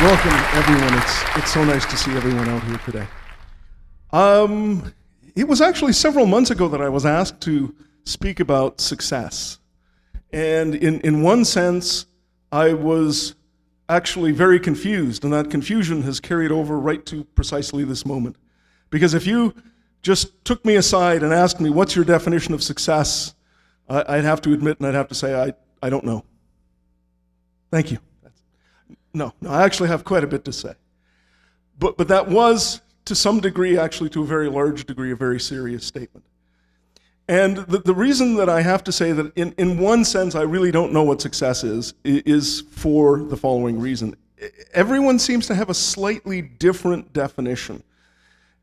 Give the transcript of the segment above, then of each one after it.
Welcome, everyone. It's so nice to see everyone out here today. It was actually several months ago that I was asked to speak about success. And in one sense, I was actually very confused, and that confusion has carried over right to precisely this moment. Because if you just took me aside and asked me, what's your definition of success, I'd have to admit and I'd have to say, I don't know. Thank you. No, I actually have quite a bit to say. But that was, to some degree, actually to a very large degree, a very serious statement. And the reason that I have to say that in one sense I really don't know what success is for the following reason. Everyone seems to have a slightly different definition.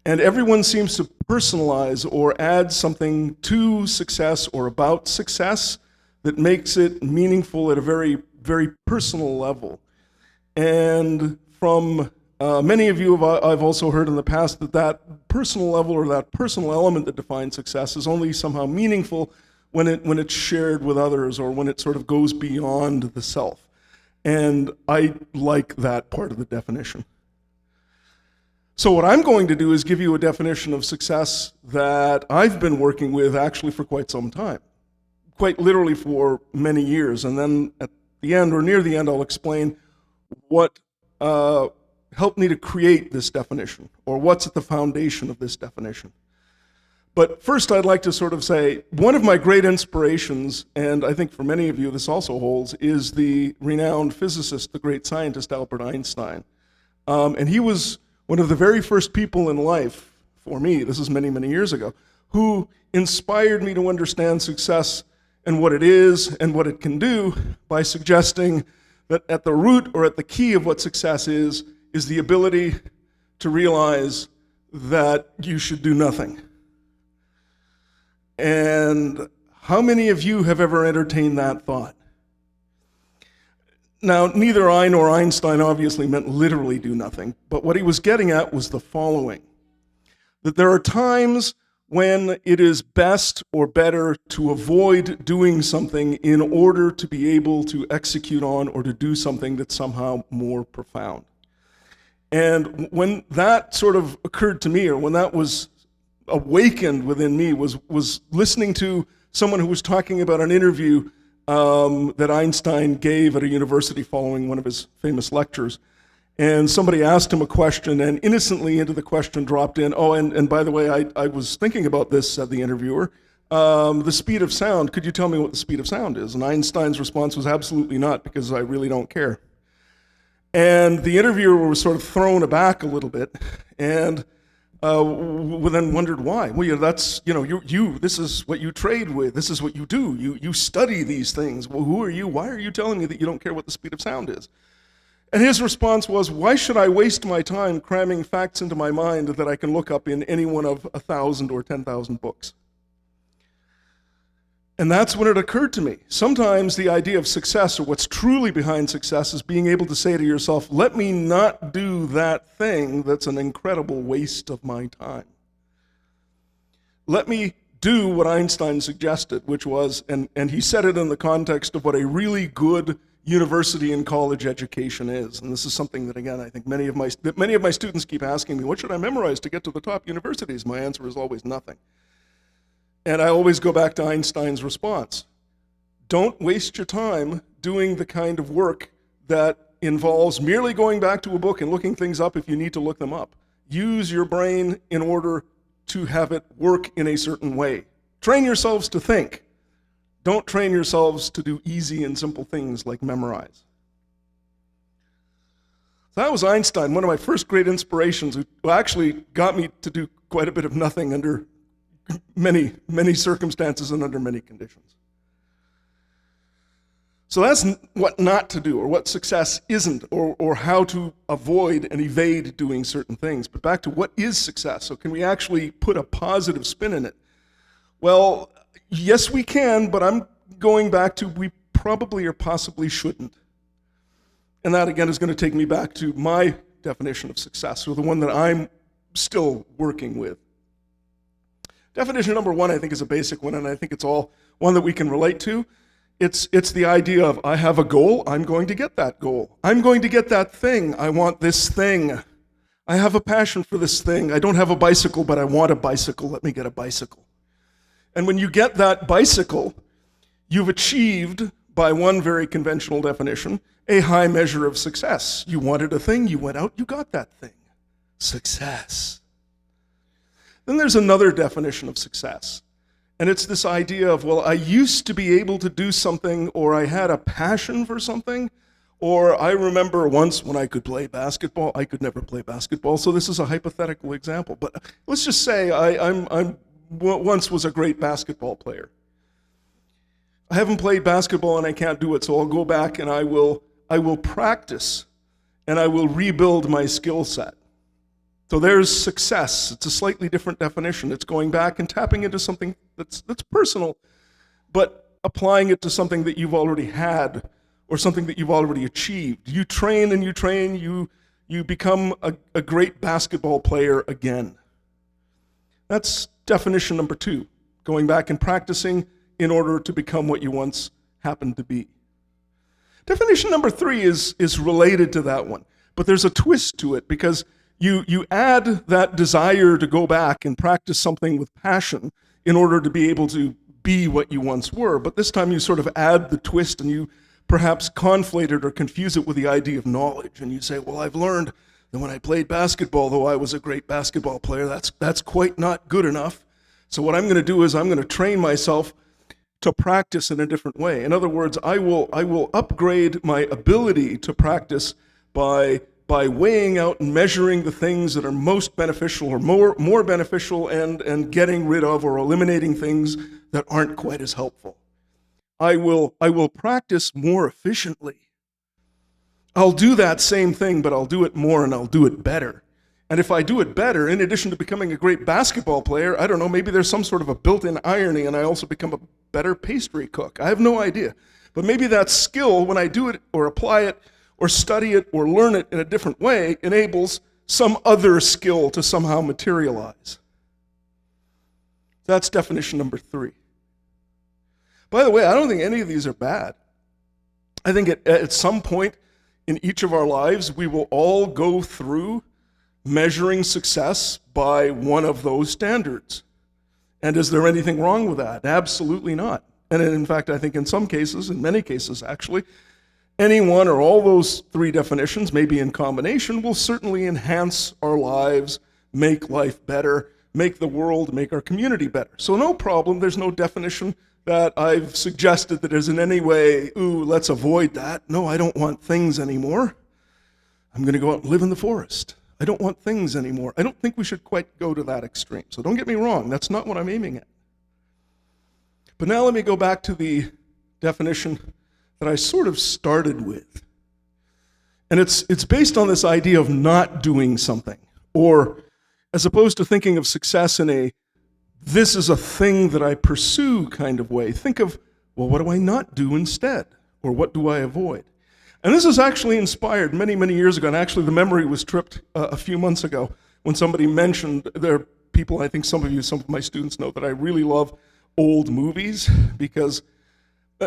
And everyone seems to personalize or add something to success or about success that makes it meaningful at a very, very personal level. And from many of you, I've also heard in the past that personal level or that personal element that defines success is only somehow meaningful when it's shared with others or when it sort of goes beyond the self. And I like that part of the definition. So what I'm going to do is give you a definition of success that I've been working with actually for quite some time, quite literally for many years. And then at the end or near the end, I'll explain what helped me to create this definition, or what's at the foundation of this definition. But first, I'd like to sort of say, one of my great inspirations, and I think for many of you this also holds, is the renowned physicist, the great scientist, Albert Einstein. And he was one of the very first people in life, for me, this is many, many years ago, who inspired me to understand success and what it is and what it can do by suggesting that at the root or at the key of what success is the ability to realize that you should do nothing. And how many of you have ever entertained that thought? Now, neither I nor Einstein obviously meant literally do nothing, but what he was getting at was the following: that there are times when it is best or better to avoid doing something in order to be able to execute on or to do something that's somehow more profound. And when that sort of occurred to me, or when that was awakened within me, was listening to someone who was talking about an interview that Einstein gave at a university following one of his famous lectures. And somebody asked him a question, and innocently into the question dropped in, oh, and by the way, I was thinking about this, said the interviewer, the speed of sound. Could you tell me what the speed of sound is? And Einstein's response was absolutely not, because I really don't care. And the interviewer was sort of thrown aback a little bit, and then wondered why. Well, that's, you, this is what you trade with, this is what you do, you study these things. Well, who are you? Why are you telling me that you don't care what the speed of sound is? And his response was, why should I waste my time cramming facts into my mind that I can look up in any one of 1,000 or 10,000 books? And that's when it occurred to me. Sometimes the idea of success, or what's truly behind success, is being able to say to yourself, let me not do that thing that's an incredible waste of my time. Let me do what Einstein suggested, which was, and he said it in the context of what a really good university and college education is. And this is something that, again, I think many of my students keep asking me, what should I memorize to get to the top universities? My answer is always nothing. And I always go back to Einstein's response. Don't waste your time doing the kind of work that involves merely going back to a book and looking things up if you need to look them up. Use your brain in order to have it work in a certain way. Train yourselves to think. Don't train yourselves to do easy and simple things like memorize. So that was Einstein, one of my first great inspirations, who actually got me to do quite a bit of nothing under many, many circumstances and under many conditions. So that's what not to do, or what success isn't, or how to avoid and evade doing certain things. But back to what is success? So can we actually put a positive spin in it? Well, yes, we can, but I'm going back to we probably or possibly shouldn't. And that, again, is going to take me back to my definition of success, or the one that I'm still working with. Definition number one, I think, is a basic one, and I think it's all one that we can relate to. It's the idea of, I have a goal, I'm going to get that goal. I'm going to get that thing, I want this thing. I have a passion for this thing. I don't have a bicycle, but I want a bicycle. Let me get a bicycle. And when you get that bicycle, you've achieved, by one very conventional definition, a high measure of success. You wanted a thing, you went out, you got that thing. Success. Then there's another definition of success. And it's this idea of, well, I used to be able to do something, or I had a passion for something, or I remember once when I could play basketball. I could never play basketball, so this is a hypothetical example. But let's just say I once was a great basketball player. I haven't played basketball and I can't do it, so I'll go back and I will practice and I will rebuild my skill set. So there's success. It's a slightly different definition. It's going back and tapping into something that's personal, but applying it to something that you've already had or something that you've already achieved. You train and you train, you become a great basketball player again. That's definition number 2, going back and practicing in order to become what you once happened to be. Definition number 3 is related to that one, but there's a twist to it, because you add that desire to go back and practice something with passion in order to be able to be what you once were, but this time you sort of add the twist and you perhaps conflate it or confuse it with the idea of knowledge, and you say, well, I've learned that when I played basketball, though I was a great basketball player, that's quite not good enough. So what I'm going to do is I'm going to train myself to practice in a different way. In other words, I will upgrade my ability to practice by weighing out and measuring the things that are most beneficial or more beneficial, and getting rid of or eliminating things that aren't quite as helpful. I will practice more efficiently. I'll do that same thing, but I'll do it more and I'll do it better. And if I do it better, in addition to becoming a great basketball player, I don't know, maybe there's some sort of a built-in irony and I also become a better pastry cook. I have no idea. But maybe that skill, when I do it or apply it or study it or learn it in a different way, enables some other skill to somehow materialize. That's definition number 3. By the way, I don't think any of these are bad. I think at some point in each of our lives, we will all go through measuring success by one of those standards. And is there anything wrong with that? Absolutely not. And in fact, I think in some cases, in many cases actually, any one or all those 3 definitions, maybe in combination, will certainly enhance our lives, make life better, make the world, make our community better. So no problem, there's no definition that I've suggested that is in any way, ooh, let's avoid that. No, I don't want things anymore. I'm going to go out and live in the forest. I don't want things anymore. I don't think we should quite go to that extreme. So don't get me wrong, that's not what I'm aiming at. But now let me go back to the definition that I sort of started with. And it's based on this idea of not doing something, or as opposed to thinking of success in a this is a thing that I pursue kind of way, think of, well, what do I not do instead? Or what do I avoid? And this is actually inspired many, many years ago, and actually the memory was tripped a few months ago when somebody mentioned, there are people, I think some of my students know that I really love old movies, because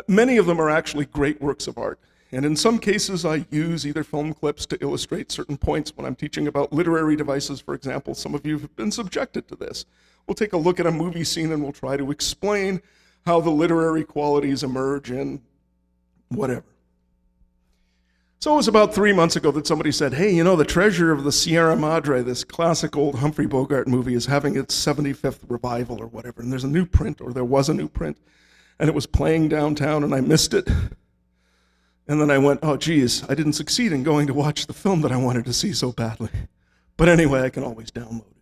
many of them are actually great works of art. And in some cases I use either film clips to illustrate certain points when I'm teaching about literary devices, for example. Some of you have been subjected to this. We'll take a look at a movie scene and we'll try to explain how the literary qualities emerge in whatever. So it was about 3 months ago that somebody said, hey, you know, The Treasure of the Sierra Madre, this classic old Humphrey Bogart movie, is having its 75th revival or whatever, and there's a new print, or there was a new print, and it was playing downtown and I missed it. And then I went, oh geez, I didn't succeed in going to watch the film that I wanted to see so badly. But anyway, I can always download it.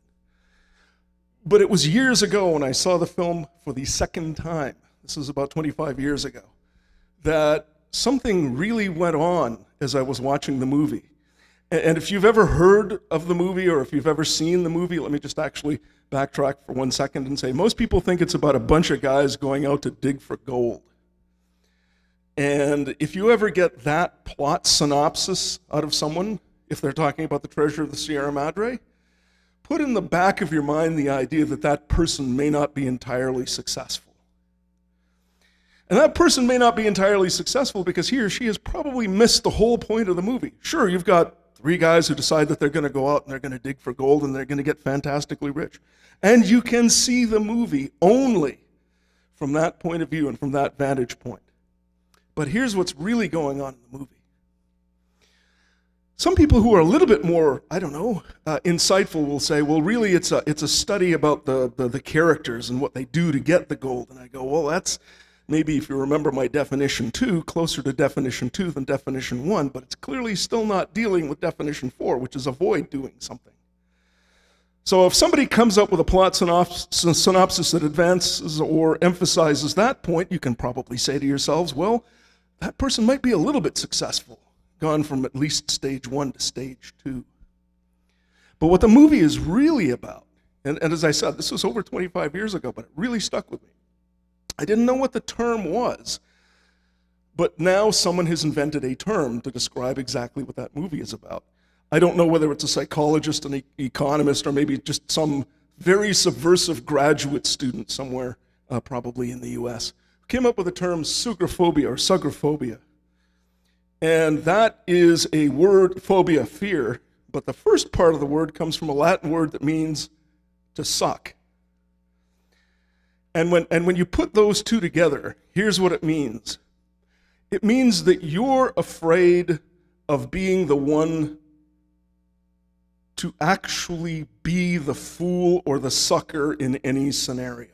But it was years ago when I saw the film for the second time, this is about 25 years ago, that something really went on as I was watching the movie. And if you've ever heard of the movie, or if you've ever seen the movie, let me just actually backtrack for 1 second and say, most people think it's about a bunch of guys going out to dig for gold. And if you ever get that plot synopsis out of someone, if they're talking about The Treasure of the Sierra Madre, put in the back of your mind the idea that that person may not be entirely successful. And that person may not be entirely successful because he or she has probably missed the whole point of the movie. Sure, you've got 3 guys who decide that they're going to go out and they're going to dig for gold and they're going to get fantastically rich. And you can see the movie only from that point of view and from that vantage point. But here's what's really going on in the movie. Some people who are a little bit more, insightful will say, well, really it's a study about the characters and what they do to get the gold. And I go, well, that's maybe, if you remember my definition 2, closer to definition 2 than definition 1, but it's clearly still not dealing with definition 4, which is avoid doing something. So if somebody comes up with a plot synopsis that advances or emphasizes that point, you can probably say to yourselves, well, that person might be a little bit successful, gone from at least stage 1 to stage 2. But what the movie is really about, and as I said, this was over 25 years ago, but it really stuck with me. I didn't know what the term was, but now someone has invented a term to describe exactly what that movie is about. I don't know whether it's a psychologist, an economist, or maybe just some very subversive graduate student somewhere, probably in the US, who came up with the term sugrophobia or sugrophobia. And that is a word, phobia, fear, but the first part of the word comes from a Latin word that means to suck. And when you put those two together, here's what it means. It means that you're afraid of being the one to actually be the fool or the sucker in any scenario.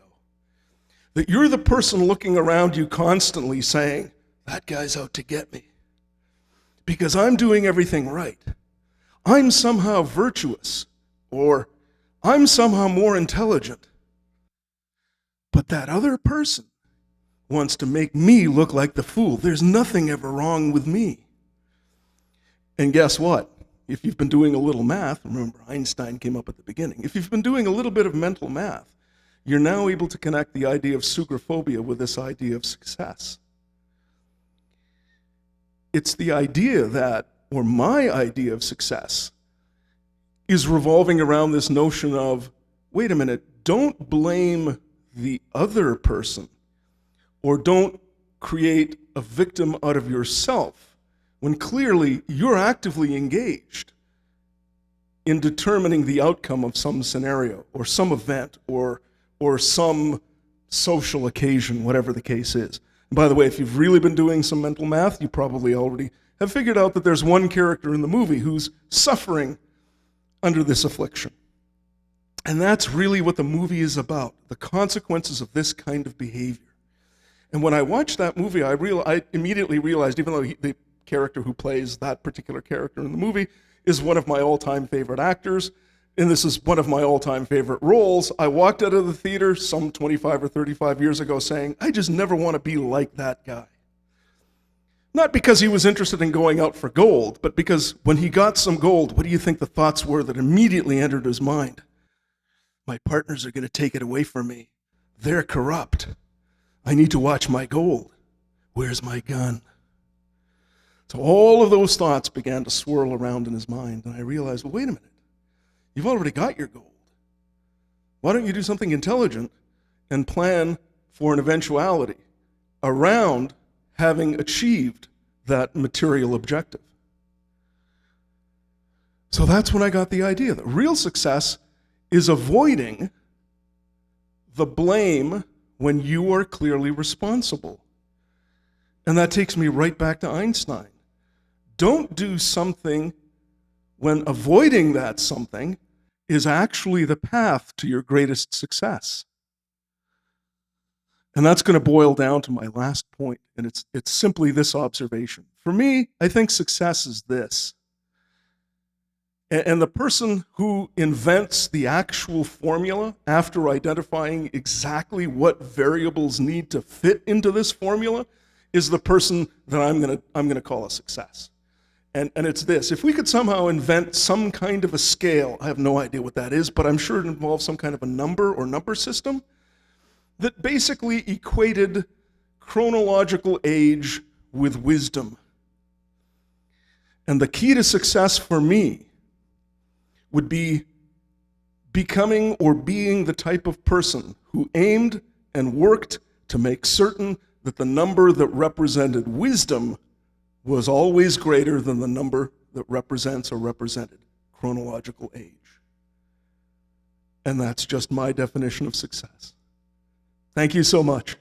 That you're the person looking around you constantly saying, that guy's out to get me because I'm doing everything right. I'm somehow virtuous, or I'm somehow more intelligent. But that other person wants to make me look like the fool. There's nothing ever wrong with me. And guess what? If you've been doing a little math, remember Einstein came up at the beginning, if you've been doing a little bit of mental math, you're now able to connect the idea of sugrophobia with this idea of success. It's the idea that, or my idea of success, is revolving around this notion of, wait a minute, don't blame the other person, or don't create a victim out of yourself when clearly you're actively engaged in determining the outcome of some scenario or some event or some social occasion, whatever the case is. And by the way, if you've really been doing some mental math, you probably already have figured out that there's one character in the movie who's suffering under this affliction. And that's really what the movie is about, the consequences of this kind of behavior. And when I watched that movie, I immediately realized, even though the character who plays that particular character in the movie is one of my all-time favorite actors, and this is one of my all-time favorite roles, I walked out of the theater some 25 or 35 years ago saying, I just never want to be like that guy. Not because he was interested in going out for gold, but because when he got some gold, what do you think the thoughts were that immediately entered his mind? My partners are going to take it away from me. They're corrupt. I need to watch my gold. Where's my gun? So all of those thoughts began to swirl around in his mind, and I realized, well, wait a minute. You've already got your gold. Why don't you do something intelligent and plan for an eventuality around having achieved that material objective? So that's when I got the idea that real success is avoiding the blame when you are clearly responsible. And that takes me right back to Einstein. Don't do something when avoiding that something is actually the path to your greatest success. And that's going to boil down to my last point, and it's simply this observation. For me, I think success is this. And the person who invents the actual formula after identifying exactly what variables need to fit into this formula is the person that I'm going to call a success. And it's this. If we could somehow invent some kind of a scale, I have no idea what that is, but I'm sure it involves some kind of a number or number system that basically equated chronological age with wisdom. And the key to success for me would be becoming or being the type of person who aimed and worked to make certain that the number that represented wisdom was always greater than the number that represents or represented chronological age. And that's just my definition of success. Thank you so much.